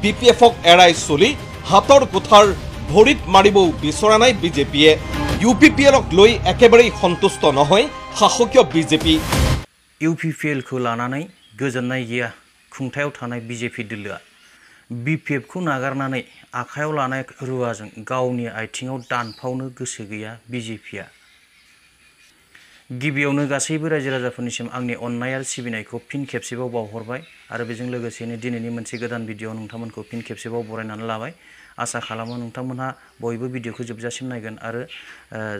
BPFক এৰাই চলি হাতৰ কোঠাৰ ভৰিত মাৰিবও বিচৰা নাই বিজেপিয়ে। UPPLক লৈ একেবাৰেই সন্তুষ্ট নহয় শাসকীয় বিজেপি। UPPLखौ लानानै गोजोननाय गैया खुंथायाव थानाय BJP दोलोआ BPFखौ नागारनानै आखायाव लानाय रुवाजों गावनि आथिङाव दानफावनो गोसो गैया BJPआ। गिबियावनो गासैबो रायजो राजाफोरनिसिम आंनि अननाय आरो सिबिनायखौ फिन खेबसेबाव बावहरबाय आरो बेजों लोगोसेनो दिनैनि मोनसे गोदान भिडिअ नोंथांमोनखौ फिन खेबसेबाव बरायनानै लाबाय। आसा खालामो नोंथांमोनहा बयबो भिडिअखौ जोबजासिम नायगोन आरो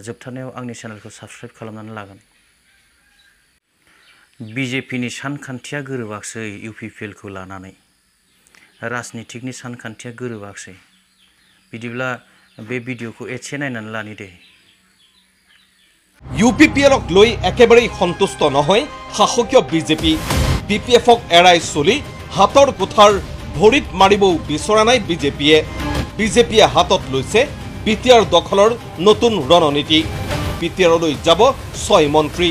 जोबथारनायाव आंनि चेनेलखौ साबस्क्राइब खालामनानै लागोन। BJPनि सानखान्थिया गोरोबाखसै UPPLखौ लानानै राजनितिकनि सानखान्थिया गोरोबाखसै। बिदिब्ला बे भिडिअखौ एसे नायनानै लानि दे। UPPLক লৈ একেবাৰেই সন্তুষ্ট নহয় শাসকীয় বিজেপি। BPFক এৰাই চলি হাতৰ কোঠাৰ ভৰিত মাৰিবও বিচৰা নাই বিজেপিয়ে। বিজেপিয়ে হাতত লৈছে বিটিআৰ দখলৰ নতুন ৰণনীতি। বিটিআৰলৈ যাব 6 মন্ত্ৰী।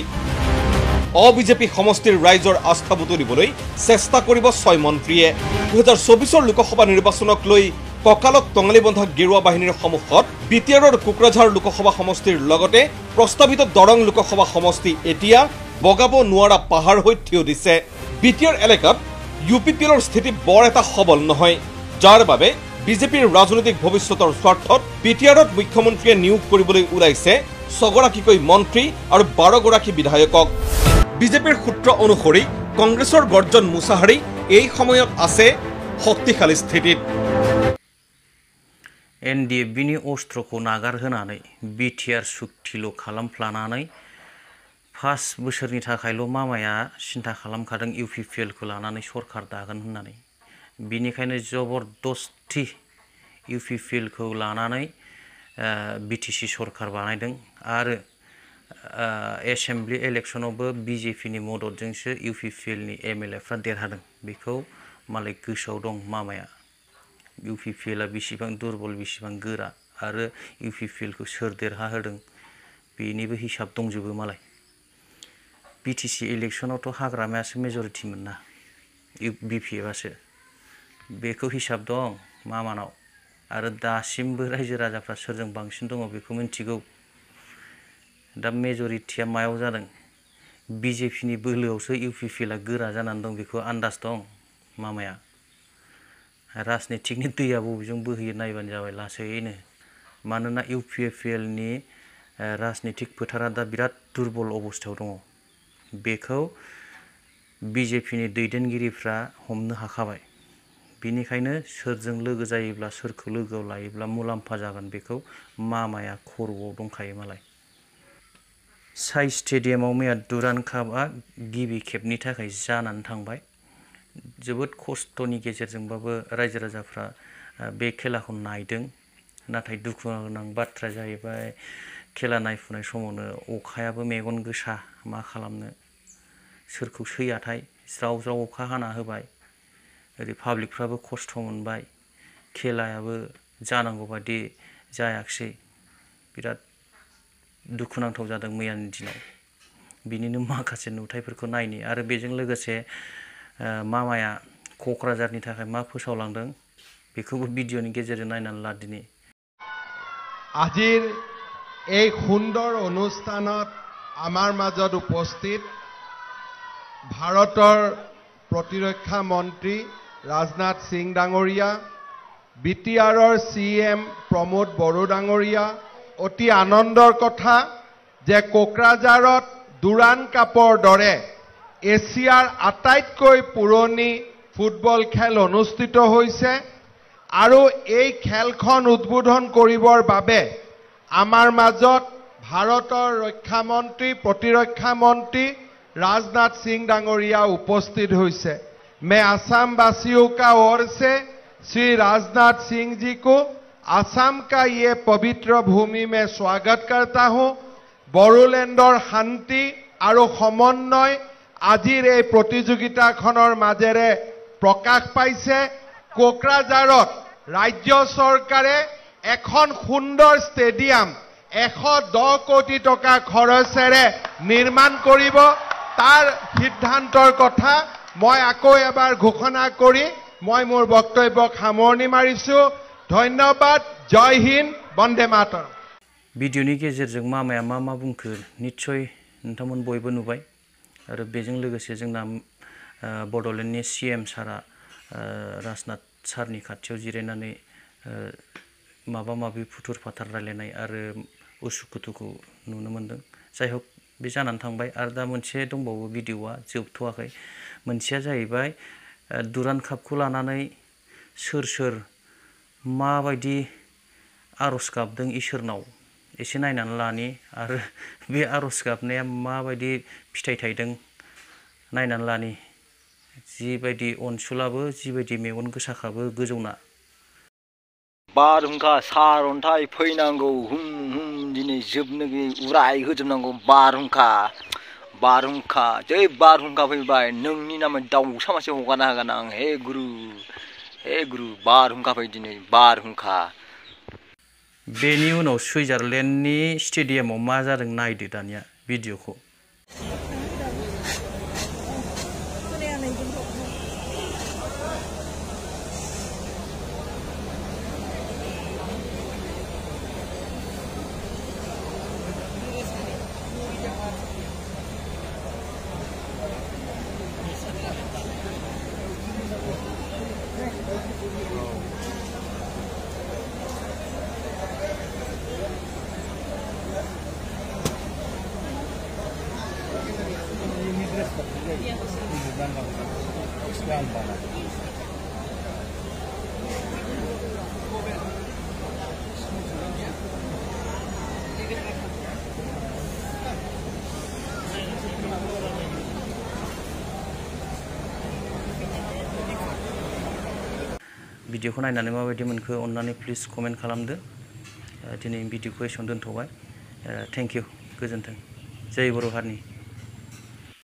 অবিজেপি সমষ্টিৰ ৰাইজৰ আস্থা বুটলিবলৈ চেষ্টা কৰিব 6 মন্ত্ৰীয়ে। 2024 লোকসভা নিৰ্বাচনক লৈ কঁকালত টঙালি বন্ধা গেৰুৱা বাহিনীৰ সন্মুখত বিটিআৰৰ কোকৰাঝাৰ লোকসভা সমষ্টিৰ লগতে প্ৰস্তাৱিত দৰং লোকসভা সমষ্টি এতিয়া বগাব নোৱাৰা পাহাৰ হৈ থিয় দিছে। বিটিআৰ এলেকাত UPPLৰ স্থিতি বৰ এটা সবল নহয়, যাৰ বাবে বিজেপিৰ ৰাজনৈতিক ভৱিষ্যতৰ স্বাৰ্থত বিটিআৰত মুখ্যমন্ত্ৰীয়ে নিয়োগ কৰিবলৈ ওলাইছে 6 গৰাকীকৈ মন্ত্ৰী আৰু 12 গৰাকী বিধায়কক। বিজেপিৰ সূত্ৰ অনুসৰি কংগ্ৰেছৰ গৰ্জন মুছাহাৰী এই সময়ত আছে শক্তিশালী স্থিতিত। NDFBनि अस्त्रखौ नागारहोनानै BTR सुक्तिल' खालामफ्लानानै 5 बोसोरनि थाखायल' मामाया सिन्था खालामखादों UPPLखौ लानानै सरकार दागोन होननानै। बिनिखायनो जबरदस्ति UPPLखौ लानानै BTC सरकार बानायदों आरो एसेम्बलि इलेक्शनावबो BJPनि मददजोंसो UPPLनि MLAफ्रा देरहादों। बेखौ मालाय गोसोआव दं मामाया। UPPLआ बेसेबां दुरबल बेसेबां गोरा आरो UPPLखौ सोर देरहाहोदों बेनिबो हिसाब दंजोबो मालाय। BTC इलेक्शनावथ' हाग्रामायासो मेजरिटिमोन ना BPFआसो। बेखौ हिसाब दं मामानाव आरो दासिमबो रायजो राजाफ्रा सोरजों बांसिन दङ बेखौ मिन्थिगौ। दा मेजरिटिया मायाव जादों BJPनि बोलोआवसो UPPLआ गोरा जानानै दं बेखौ आन्दाज दं मामाया। राजनितिकनि दैया बबेजों बोहैयो नायबानो जाबाय लासैनो। मानोना UPPLनि राजनितिक फोथारा दा बिराद दुरबल अबस्थायाव दङ। बेखौ BJPनि दैदेनगिरिफ्रा हमनो हाखाबाय। बिनिखायनो सोरजों लोगो जायोब्ला सोरखौ लोगोआव लायोब्ला मुलाम्फा जागोन बेखौ मामाया खर'आव दंखायो मालाय। साइ स्टेडियामाव मैया दुरान्ड कापआ गिबि खेबनि थाखाय जानानै थांबाय। जोबोद खस्थ'नि गेजेरजोंबाबो रायजो राजाफ्रा बे खेलाखौ नायदों। नाथाय दुखु गोनां बाथ्राया जाहैबाय खेला नायफुनाय समावनो अखायाबो मेगन गोसा मा खालामनो सोरखौ सैयाथाय ज्राव ज्राव अखा हाना होबाय। ओरै पाब्लिकफ्राबो खस्थ' मोनबाय। खेलायाबो जानांगौ बायदि जायाखिसै। बिराद दुखुनांथाव जादों मैयानि दिनाव। बिनिनो माखासे नुथायफोरखौ नायनि आरो बेजों लोगोसे मामाया क'क्राझारनि थाखाय मा फोसावलांदों बेखौबो भिडिअनि गेजेरजों नायनानै ला दिनै। আজিৰ এই সুন্দৰ অনুষ্ঠানত আমাৰ মাজত উপস্থিত ভাৰতৰ প্ৰতিৰক্ষা মন্ত্ৰী ৰাজনাথ সিং ডাঙৰীয়া, BTRৰ CM প্ৰমোদ বড়ো ডাঙৰীয়া। অতি আনন্দৰ কথা যে কোকৰাঝাৰত দুৰান্ড কাপৰ দৰে এছিয়াৰ আটাইতকৈ পুৰণি ফুটবল খেল অনুষ্ঠিত হৈছে আৰু এই খেলখন উদ্বোধন কৰিবৰ বাবে আমাৰ মাজত ভাৰতৰ ৰক্ষা মন্ত্ৰী প্ৰতিৰক্ষা মন্ত্ৰী राजनाथ सिंह डांगरिया उपस्थित हुए। मैं असम वासियों का ओर से श्री राजनाथ सिंह जी को असम का ये पवित्र भूमि में स्वागत करता हूं। बोडोलैंडर शांति और समन्वय आजिर এই प्रतियोगिताखনৰ মাজেৰে प्रकाश पाइছে। কোকৰাঝাৰত राज्य सरकारे এখন সুন্দৰ স্টেডিয়াম 110 কোটি টকা খৰচেৰে নিৰ্মাণ কৰিব। तार सिद्धांतर कथा मैं आको एबार घोषणा करी মই মোৰ বক্তব্যক সামৰণি মাৰিছো। ধন্যবাদ। জয় হিন্দ। বন্দে মাতৰম। भिडिअनि गेजेरजों मामाया मा बुंखो निस्सय नोंथांमोन बयबो नुबाय आरो बेजों लोगोसे जोंना बड'लेण्डनि CM सारा राजनाथ सारनि खाथियाव जिरायनानै माबा माबि फुथुर फाथार रायलायनाय आरो उसुखुथुखौ नुनो मोनदों। जाय हक बे जानानै थांबाय आरो दा मोनसे दंबावो भिडिअआ जोबथ'वाखै। मोनसेया जाहैबाय दुरान्ड कापखौ लानानै सोर माबायदि आर'ज गाबदों इसोरनाव एसे नायनानै लानि आरो बे आर'ज गाबनाया माबायदि फिथाइ थायदों नायनानै लानि। जिबायदि अनसुलाबो जिबायदि मेगन गोसाखाबो गोजौना। बारहुंखा सारअन्थाइ फैनांगौ दिनै जोबनो उराय होजोबनांगौ। बारहुंखा जै बारहुंखा फैबाय नोंनि नामै दाउसा मासे हगारना होगोन आं। हे गुरु बारहुंखा फै दिनै बारहुंखा। बेनि उनाव सुइजारलेण्डनि स्टेडियामाव मा जादों नायदो दानिया भिडिअखौ। भिडिअखौ नायनानै माबायदि मोनखो अन्नानै प्लिज कमेन्ट खालामदो। दिनै भिडिअखौ एसेयावनो दोनथ'बाय। Thank you. गोजोन्थों। जय बर' हारिनि।